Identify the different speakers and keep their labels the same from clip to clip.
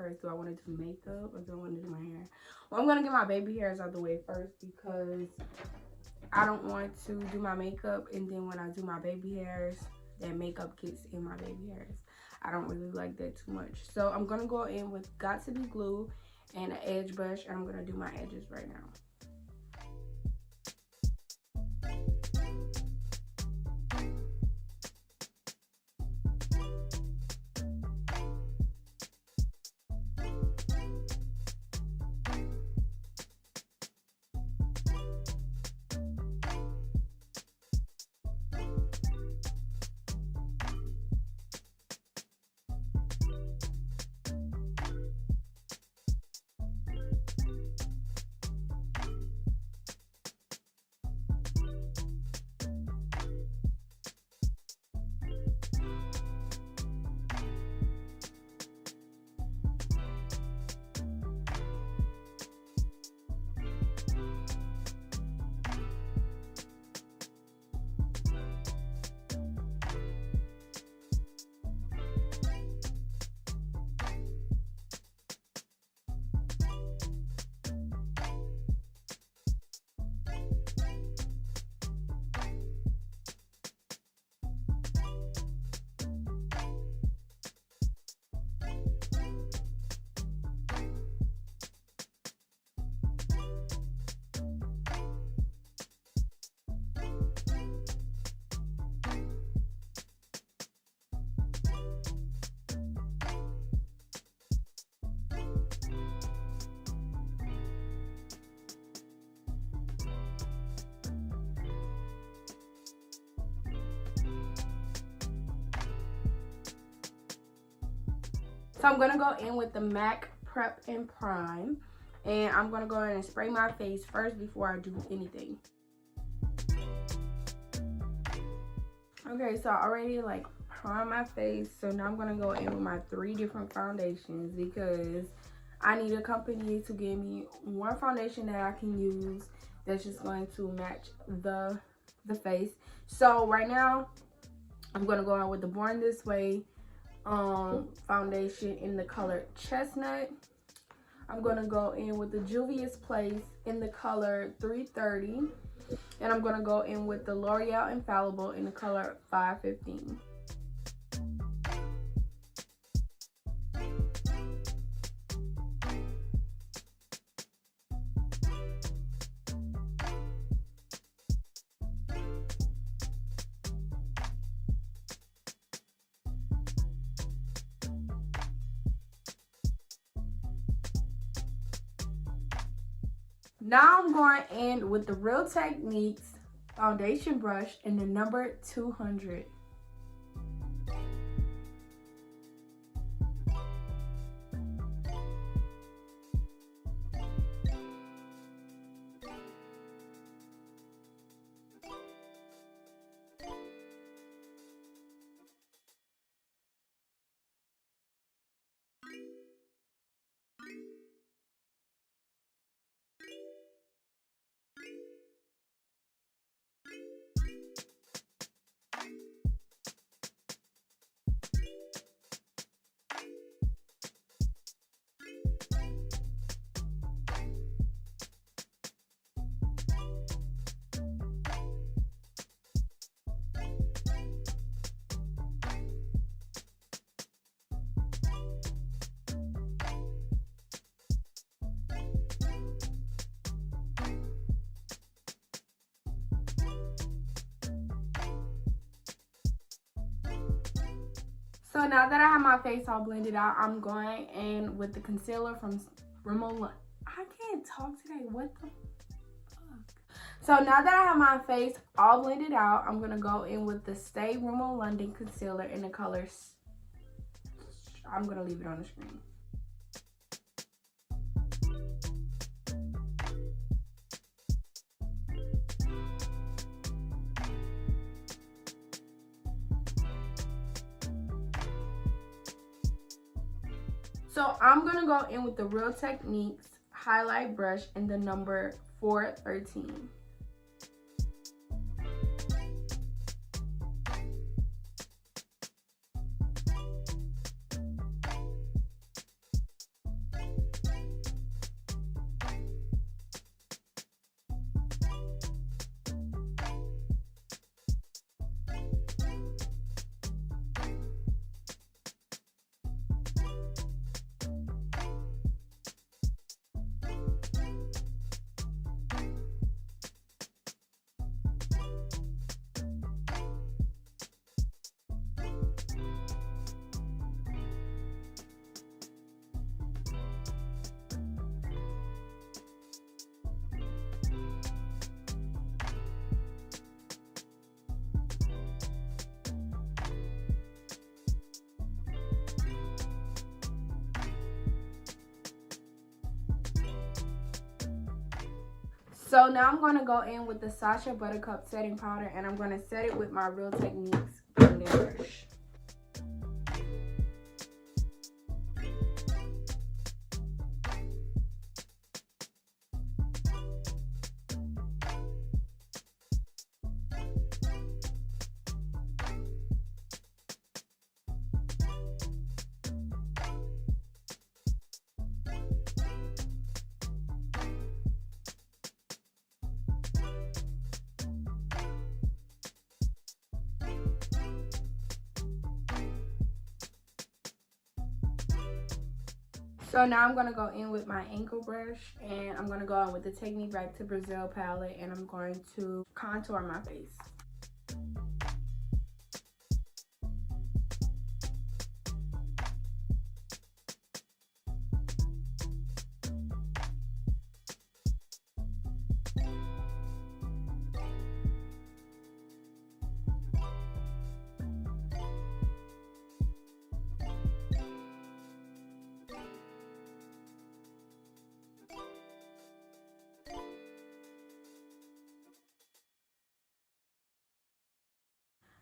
Speaker 1: first. Do I want to do makeup or do I want to do my hair? Well, I'm going to get my baby hairs out the way first because I don't want to do my makeup and then when I do my baby hairs, that makeup gets in my baby hairs. I don't really like that too much. So I'm going to go in with Got To Be Glue and an edge brush, and I'm going to do my edges right now. So I'm going to go in with the MAC Prep and Prime. And I'm going to go ahead and spray my face first before I do anything. Okay, so I already like primed my face. So now I'm going to go in with my 3 different foundations because I need a company to give me one foundation that I can use that's just going to match the face. So right now, I'm going to go out with the Born This Way foundation in the color Chestnut. I'm going to go in with the Juvia's Place in the color 330. And I'm going to go in with the L'Oreal Infallible in the color 515. Now I'm going in with the Real Techniques foundation brush in the number 200. So now that I have my face all blended out, I'm going in with the concealer from Rimmel. I can't talk today. What the fuck? So now that I have my face all blended out, I'm going to go in with the Stay Rimmel London concealer in the colors. I'm going to leave it on the screen. So I'm going to go in with the Real Techniques highlight brush in the number 413. So now I'm going to go in with the Sacha Buttercup setting powder, and I'm going to set it with my Real Techniques blending brush. So now I'm going to go in with my ankle brush, and I'm going to go in with the Take Me Back to Brazil palette, and I'm going to contour my face.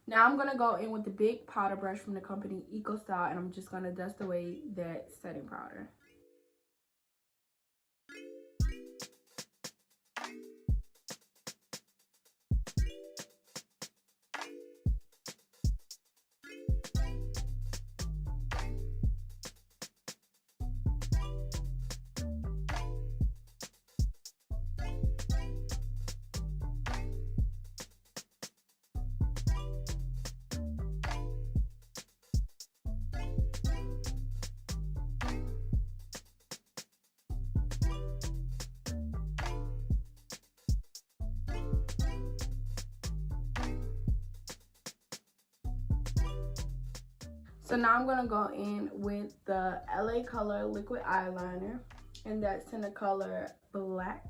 Speaker 1: Now I'm going to go in with the big powder brush from the company Eco Style, and I'm just going to dust away that setting powder. So now I'm going to go in with the LA Color liquid eyeliner, and that's in the color Black.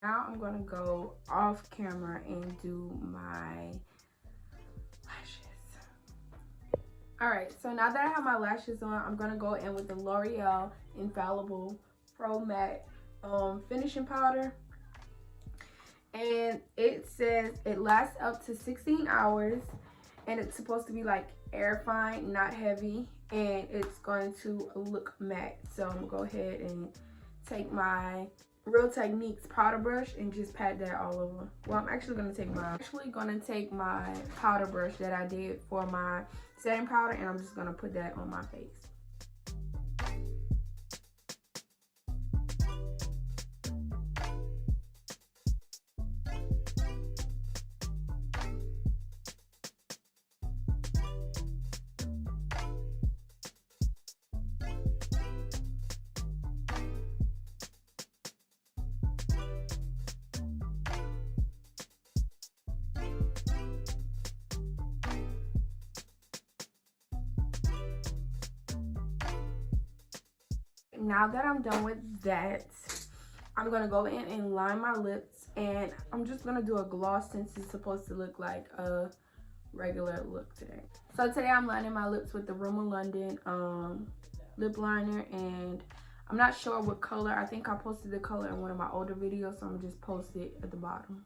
Speaker 1: Now I'm going to go off camera and do my lashes. Alright, so now that I have my lashes on, I'm going to go in with the L'Oreal Infallible Pro Matte finishing powder. And it says it lasts up to 16 hours, and it's supposed to be like air fine, not heavy, and it's going to look matte. So I'm going to go ahead and take my Real Techniques powder brush and just pat that all over. Well, I'm actually going to take my powder brush that I did for my setting powder, and I'm just going to put that on my face. Now that I'm done with that, I'm going to go in and line my lips, and I'm just going to do a gloss since it's supposed to look like a regular look today. So today I'm lining my lips with the Rimmel London lip liner, and I'm not sure what color. I think I posted the color in one of my older videos, so I'm just post it at the bottom.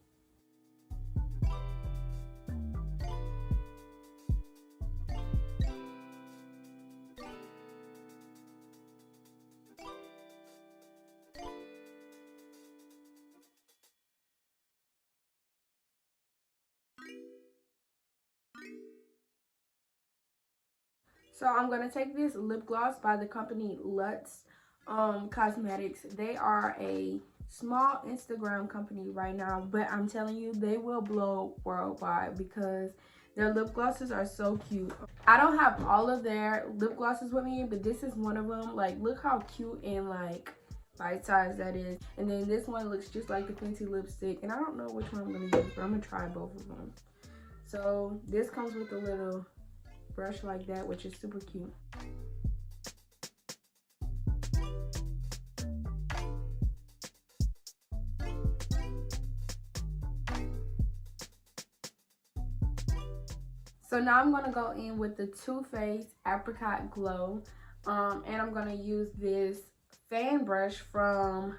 Speaker 1: So I'm going to take this lip gloss by the company Lutz Cosmetics. They are a small Instagram company right now, but I'm telling you, they will blow worldwide because their lip glosses are so cute. I don't have all of their lip glosses with me, but this is one of them. Like, look how cute and like bite size that is. And then this one looks just like the Fenty lipstick, and I don't know which one I'm gonna use, but I'm gonna try both of them. So this comes with a little brush like that, which is super cute. So now I'm gonna go in with the Too Faced Apricot Glow, and I'm gonna use this fan brush from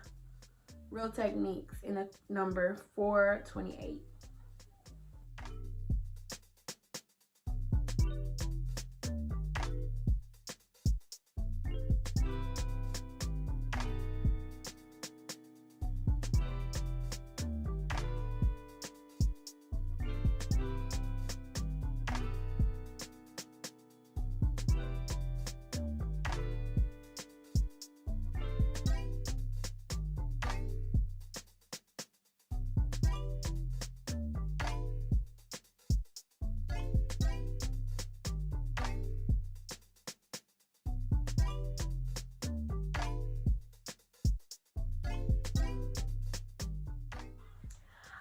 Speaker 1: Real Techniques in a number 428.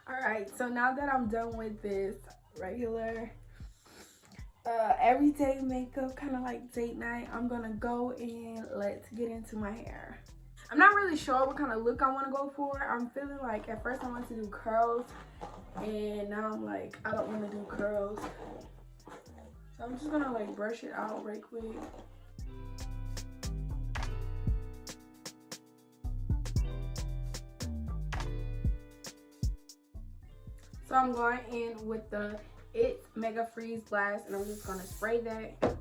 Speaker 1: Alright, so now that I'm done with this regular everyday makeup, kind of like date night, I'm gonna go and let's get into my hair. I'm not really sure what kind of look I want to go for. I'm feeling like at first I wanted to do curls, and now I'm like, I don't want to do curls. So I'm just gonna like brush it out right quick. So I'm going in with the It's Mega Freeze Blast, and I'm just gonna spray that.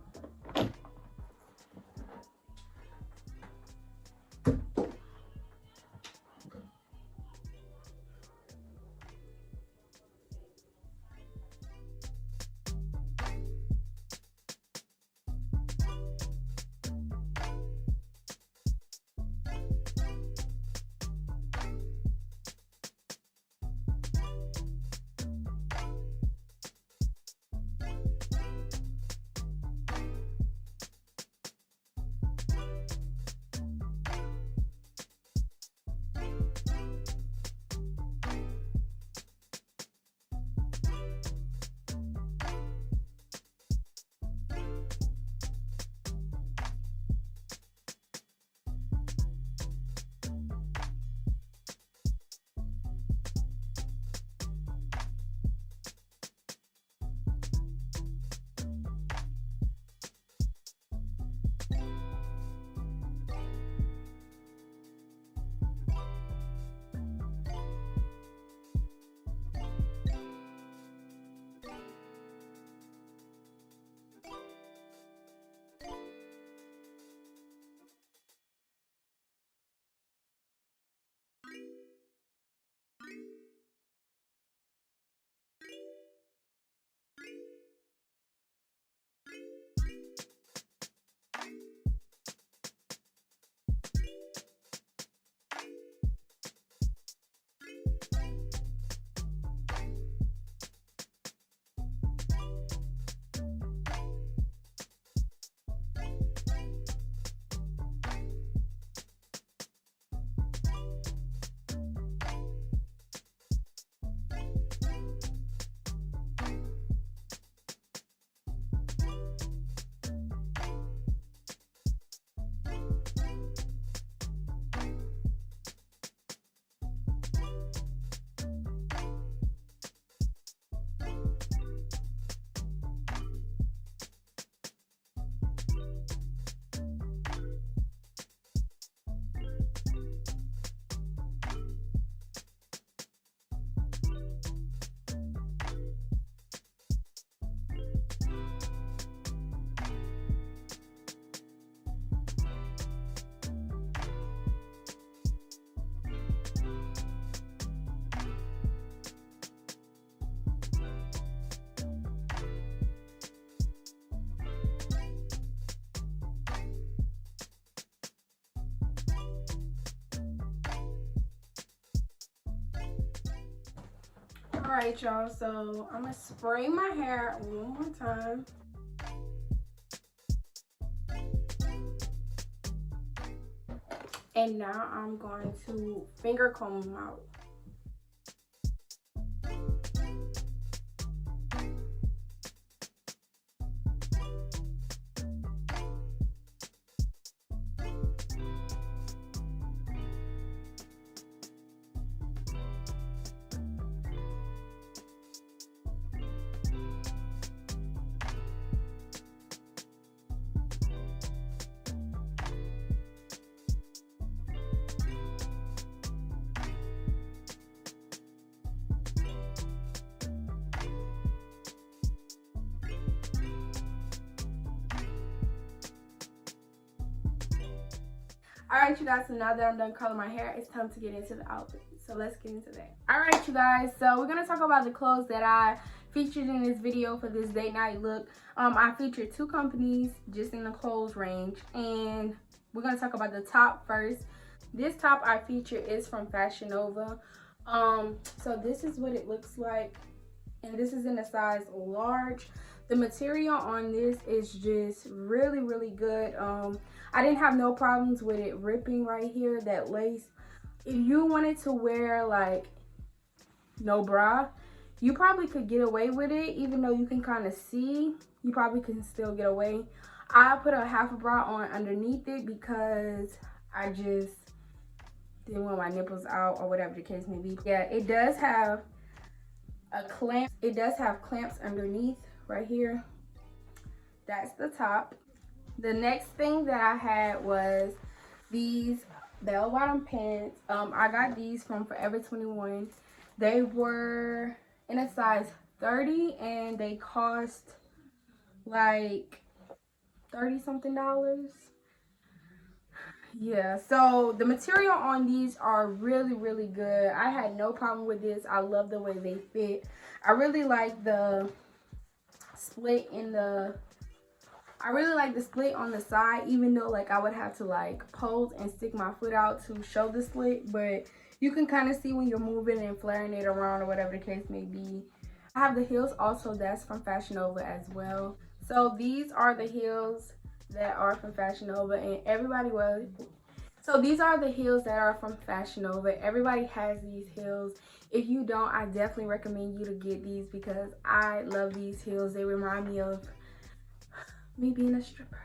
Speaker 1: Alright, y'all, so I'm gonna spray my hair one more time. And now I'm going to finger comb them out. Alright, you guys, so now that I'm done coloring my hair, it's time to get into the outfit. So let's get into that. Alright, you guys, so we're going to talk about the clothes that I featured in this video for this date night look. I featured 2 companies just in the clothes range, and we're going to talk about the top first. This top I featured is from Fashion Nova. So this is what it looks like, and this is in a size large. The material on this is just really, really good. I didn't have no problems with it ripping right here, that lace. If you wanted to wear like no bra, you probably could get away with it. Even though you can kind of see, you probably can still get away. I put a half a bra on underneath it because I just didn't want my nipples out or whatever the case may be. Yeah, it does have a clamp. It does have clamps underneath right here. That's the top. The next thing that I had was these bell-bottom pants. I got these from Forever 21. They were in a size 30 and they cost like $30-something. Yeah, so the material on these are really, really good. I had no problem with this. I love the way they fit. I really like the split in the split on the side, even though like I would have to like pose and stick my foot out to show the split, but you can kind of see when you're moving and flaring it around or whatever the case may be. I have the heels also, that's from Fashion Nova as well. So these are the heels that are from Fashion Nova, and everybody was. So these are the heels that are from Fashion Nova. Everybody has these heels. If you don't, I definitely recommend you to get these because I love these heels. They remind me of me being a stripper.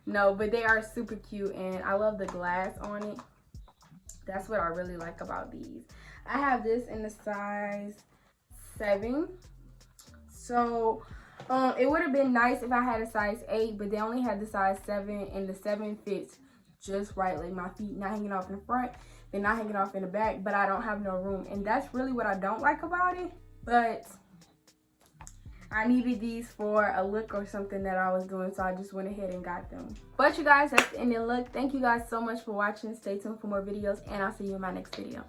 Speaker 1: No, but they are super cute, and I love the glass on it. That's what I really like about these. I have this in the size 7. So it would have been nice if I had a size 8, but they only had the size 7, and the 7 fits just right. Like my feet not hanging off in the front, they're not hanging off in the back, but I don't have no room, and that's really what I don't like about it. But I needed these for a look or something that I was doing, so I just went ahead and got them. But you guys, that's the ending look. Thank you guys so much for watching. Stay tuned for more videos, and I'll see you in my next video.